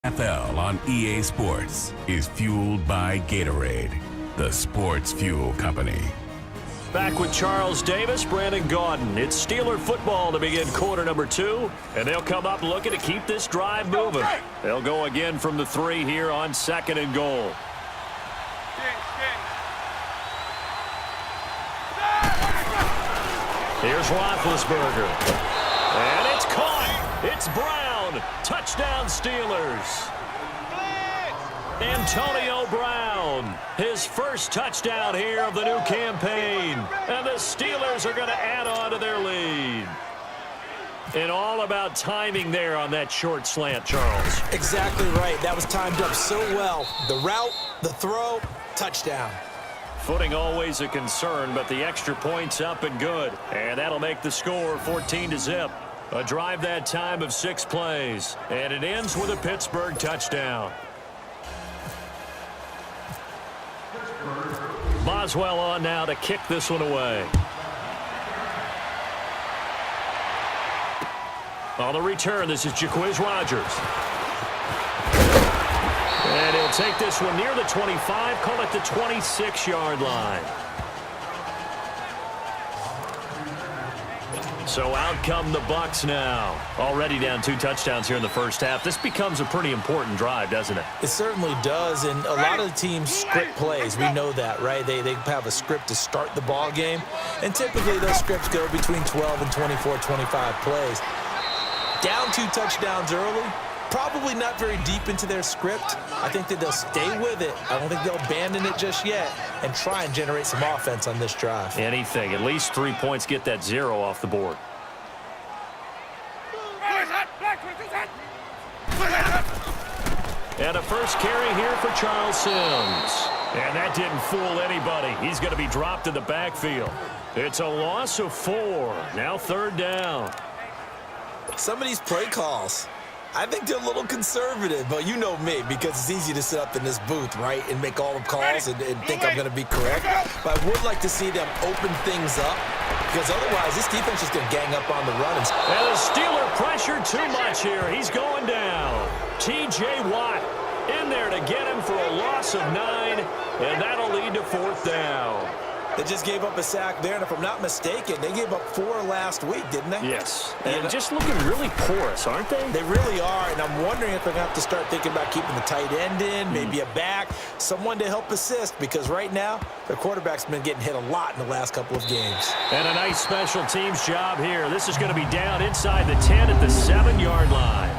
NFL on EA Sports is fueled by Gatorade, the sports fuel company. Back with Charles Davis, Brandon Gaudin. It's Steeler football to begin quarter number 2, and they'll come up looking to keep this drive moving. They'll go again from the 3 here on 2nd and goal. Here's Roethlisberger. And it's caught. It's Brown. Touchdown Steelers. Antonio Brown, his first touchdown here of the new campaign. And the Steelers are going to add on to their lead. And all about timing there on that short slant, Charles. Exactly right. That was timed up so well. The route, the throw, touchdown. Footing always a concern, but the extra point's up and good. And that'll make the score 14-0. A drive that time of 6 plays. And it ends with a Pittsburgh touchdown. Boswell on now to kick this one away. On the return, this is Jaquiz Rodgers. And he'll take this one near the 25, call it the 26-yard line. So out come the Bucs now. Already down 2 touchdowns here in the first half. This becomes a pretty important drive, doesn't it? It certainly does, and a lot of the teams script plays. We know that, right? They have a script to start the ball game, and typically those scripts go between 12 and 24, 25 plays. Down 2 touchdowns early, probably not very deep into their script. I think that they'll stay with it. I don't think they'll abandon it just yet and try and generate some offense on this drive. Anything. At least 3 points, get that 0 off the board. And a first carry here for Charles Sims. And that didn't fool anybody. He's going to be dropped in the backfield. It's a loss of 4. Now 3rd down. Some of these play calls, I think they're a little conservative, but you know me, because it's easy to sit up in this booth, right, and make all the calls and think I'm going to be correct. But I would like to see them open things up, because otherwise this defense is going to gang up on the run. And the Steeler pressure too much here. He's going down. T.J. Watt in there to get him for a loss of 9, and that'll lead to 4th down. They just gave up a sack there, and if I'm not mistaken, they gave up 4 last week, didn't they? Yes. And just looking really porous, aren't they? They really are, and I'm wondering if they're going to have to start thinking about keeping the tight end in, maybe a back, someone to help assist, because right now their quarterback's been getting hit a lot in the last couple of games. And a nice special teams job here. This is going to be down inside the 10 at the 7-yard line.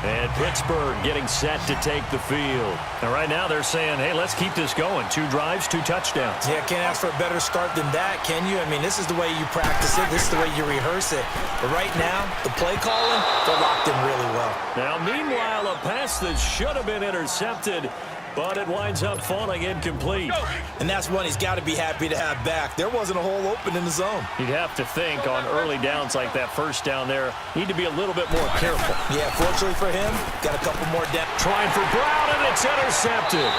And Pittsburgh getting set to take the field. And right now they're saying, hey, let's keep this going. 2 drives, 2 touchdowns. Yeah, can't ask for a better start than that, can you? I mean, this is the way you practice it. This is the way you rehearse it. But right now, the play calling, they're locked in really well. Now, meanwhile, a pass that should have been intercepted, but it winds up falling incomplete. And that's one he's got to be happy to have back. There wasn't a hole open in the zone. You'd have to think on early downs like that first down there, need to be a little bit more careful. Yeah, fortunately for him, got a couple more down. Trying for Brown, and it's intercepted.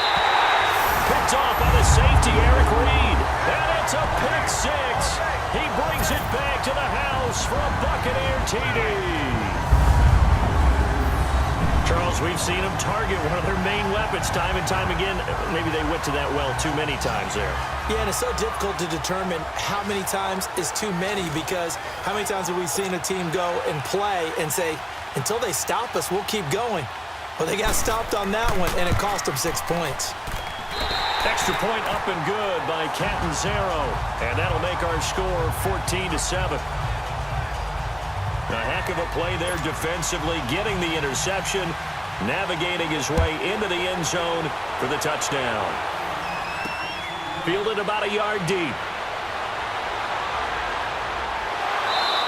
Picked off by the safety, Eric Reed. And it's a pick 6. He brings it back to the house for a Buccaneer TD. Charles, we've seen them target one of their main weapons time and time again. Maybe they went to that well too many times there. Yeah, and it's so difficult to determine how many times is too many, because how many times have we seen a team go and play and say, until they stop us, we'll keep going. Well, they got stopped on that one, and it cost them 6 points. Extra point up and good by Catanzaro. And that'll make our score 14-7. A heck of a play there defensively, getting the interception, navigating his way into the end zone for the touchdown. Fielded about a yard deep.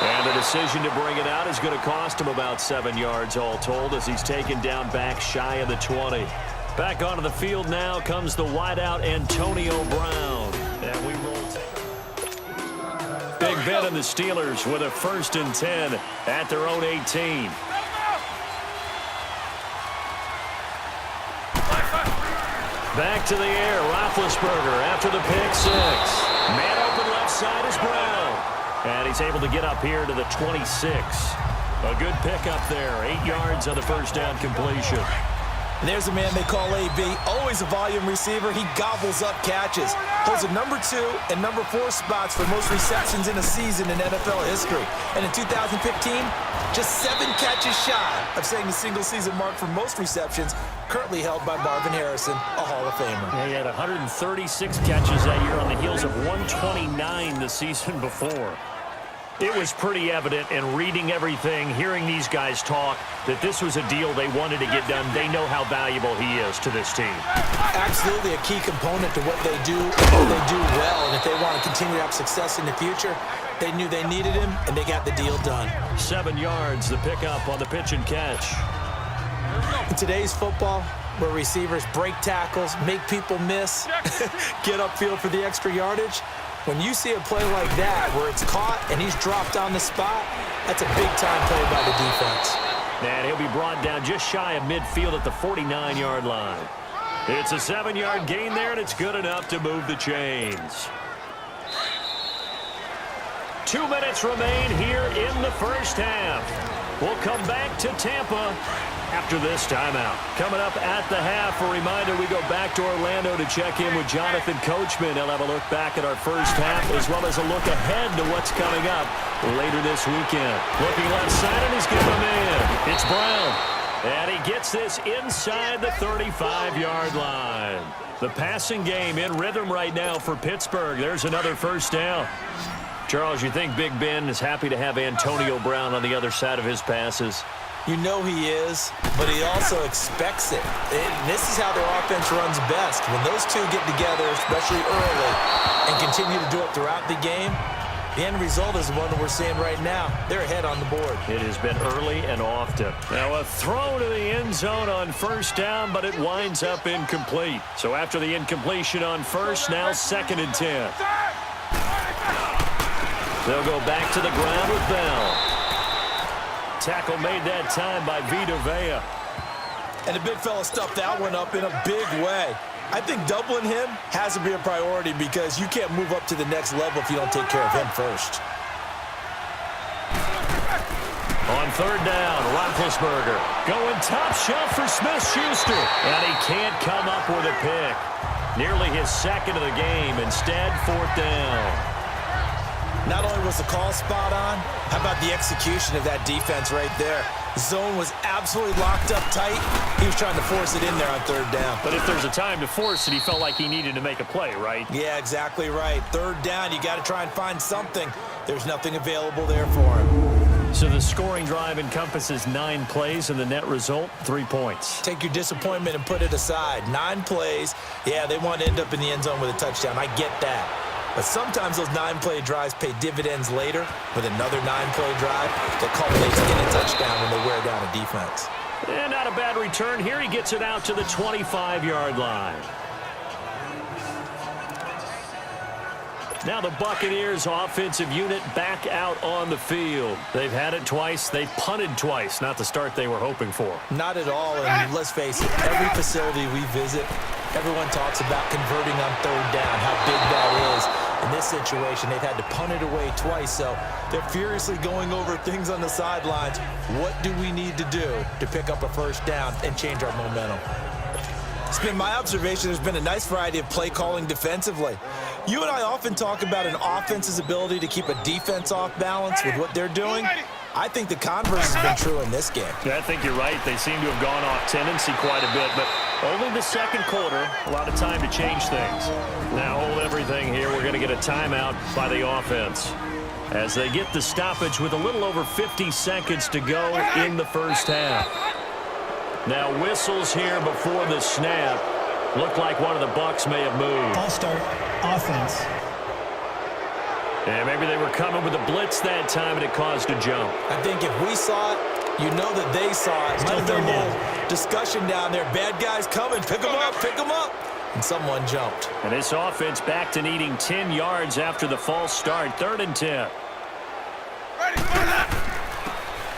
And the decision to bring it out is going to cost him about 7 yards all told, as he's taken down back shy of the 20. Back onto the field now comes the wideout Antonio Brown. And we roll. Big Ben and the Steelers with a 1st and 10 at their own 18. Back to the air, Roethlisberger after the pick 6. Man open left side is Brown. And he's able to get up here to the 26. A good pickup there. 8 yards on the first down completion. And there's a man they call AB, always a volume receiver. He gobbles up catches. Holds a number 2 and number 4 spots for most receptions in a season in NFL history. And in 2015, just 7 catches shy of setting the single-season mark for most receptions, currently held by Marvin Harrison, a Hall of Famer. Yeah, he had 136 catches that year on the heels of 129 the season before. It was pretty evident in reading everything, hearing these guys talk, that this was a deal they wanted to get done. They know how valuable he is to this team. Absolutely a key component to what they do and what they do well. And if they want to continue to have success in the future, they knew they needed him, and they got the deal done. 7 yards, the pickup on the pitch and catch. In today's football, where receivers break tackles, make people miss, get upfield for the extra yardage, when you see a play like that where it's caught and he's dropped on the spot, that's a big-time play by the defense. And he'll be brought down just shy of midfield at the 49-yard line. It's a 7-yard gain there, and it's good enough to move the chains. 2 minutes remain here in the first half. We'll come back to Tampa after this timeout. Coming up at the half, a reminder, we go back to Orlando to check in with Jonathan Coachman. He'll have a look back at our first half as well as a look ahead to what's coming up later this weekend. Looking left side, and he's giving him in. It's Brown. And he gets this inside the 35-yard line. The passing game in rhythm right now for Pittsburgh. There's another first down. Charles, you think Big Ben is happy to have Antonio Brown on the other side of his passes? You know he is, but he also expects it. This is how their offense runs best. When those two get together, especially early, and continue to do it throughout the game, the end result is the one that we're seeing right now. They're ahead on the board. It has been early and often. Now a throw to the end zone on first down, but it winds up incomplete. So after the incompletion on first, now 2nd and 10. They'll go back to the ground with Bell. Tackle made that time by Vita Vea. And the big fella stuffed that one up in a big way. I think doubling him has to be a priority because you can't move up to the next level if you don't take care of him first. On 3rd down, Roethlisberger going top shelf for Smith-Schuster. And he can't come up with a pick. Nearly his 2nd of the game. Instead, 4th down. Not only was the call spot on, how about the execution of that defense right there? Zone was absolutely locked up tight. He was trying to force it in there on 3rd down. But if there's a time to force it, he felt like he needed to make a play, right? Yeah, exactly right. 3rd down, you got to try and find something. There's nothing available there for him. So the scoring drive encompasses 9 plays, and the net result, 3 points. Take your disappointment and put it aside. 9 plays. Yeah, they want to end up in the end zone with a touchdown. I get that. But sometimes those 9-play drives pay dividends later with another 9-play drive that culminates in a touchdown when they wear down a defense. And not a bad return here. He gets it out to the 25-yard line. Now the Buccaneers offensive unit back out on the field. They've had it twice. They've punted twice. Not the start they were hoping for. Not at all. And let's face it, every facility we visit, everyone talks about converting on 3rd down, how big that is. In this situation, they've had to punt it away twice, so they're furiously going over things on the sidelines. What do we need to do to pick up a first down and change our momentum? It's been my observation there's been a nice variety of play calling defensively. You and I often talk about an offense's ability to keep a defense off balance with what they're doing. I think the converse has been true in this game. Yeah, I think you're right. They seem to have gone off tendency quite a bit, but only the 2nd quarter, a lot of time to change things. Now hold everything here. We're going to get a timeout by the offense as they get the stoppage with a little over 50 seconds to go in the first half. Now whistles here before the snap. Looked like one of the Bucs may have moved. I'll start offense. And maybe they were coming with a blitz that time and it caused a jump. I think if we saw it, you know that they saw it. Might have been a little discussion down there. Bad guys coming. Pick them up. Pick them up. And someone jumped. And this offense back to needing 10 yards after the false start. 3rd and 10.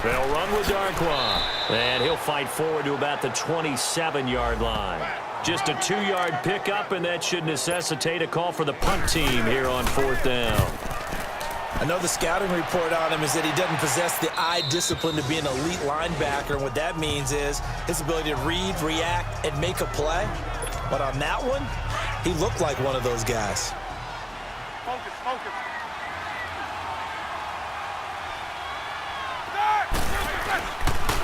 They'll run with Darquan. And he'll fight forward to about the 27-yard line. Just a 2-yard pickup, and that should necessitate a call for the punt team here on 4th down. I know the scouting report on him is that he doesn't possess the eye discipline to be an elite linebacker, and what that means is his ability to read, react, and make a play. But on that one, he looked like one of those guys. Focus, focus.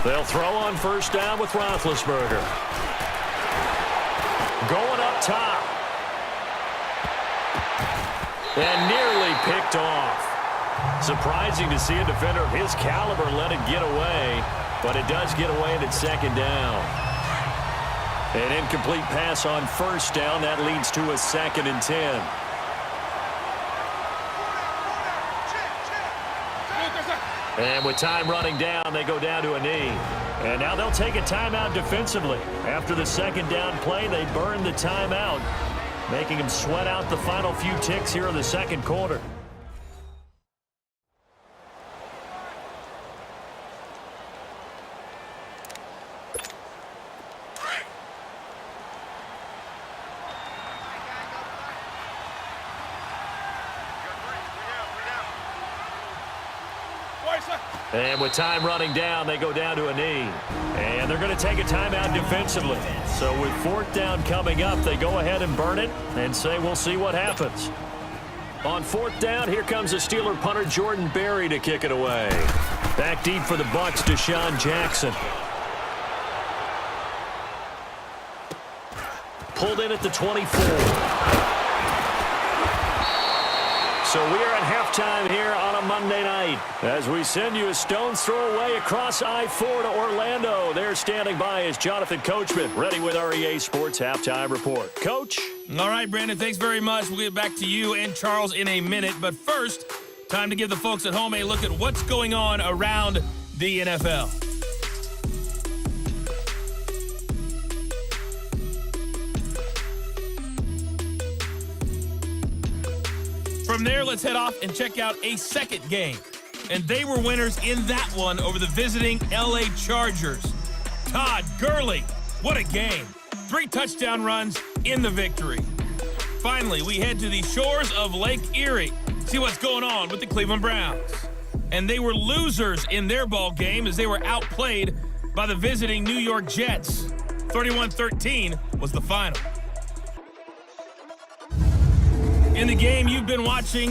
They'll throw on first down with Roethlisberger. Going up top. And nearly picked off. Surprising to see a defender of his caliber let it get away, but it does get away and it's second down. An incomplete pass on first down. That leads to a 2nd and 10. And with time running down, they go down to a knee. And now they'll take a timeout defensively. After the second down play, they burn the timeout, making them sweat out the final few ticks here in the second quarter. And with time running down, they go down to a knee. And they're going to take a timeout defensively. So with 4th down coming up, they go ahead and burn it and say we'll see what happens. On 4th down, here comes the Steeler punter Jordan Berry to kick it away. Back deep for the Bucs, Deshaun Jackson. Pulled in at the 24. So we are at halftime here on a Monday night as we send you a stone's throw away across I-4 to Orlando. There standing by is Jonathan Coachman, ready with our EA Sports Halftime Report. Coach? All right, Brandon, thanks very much. We'll get back to you and Charles in a minute. But first, time to give the folks at home a look at what's going on around the NFL. From there, let's head off and check out a second game. And they were winners in that one over the visiting LA Chargers. Todd Gurley, what a game. 3 touchdown runs in the victory. Finally, we head to the shores of Lake Erie. See what's going on with the Cleveland Browns. And they were losers in their ball game as they were outplayed by the visiting New York Jets. 31-13 was the final. In the game you've been watching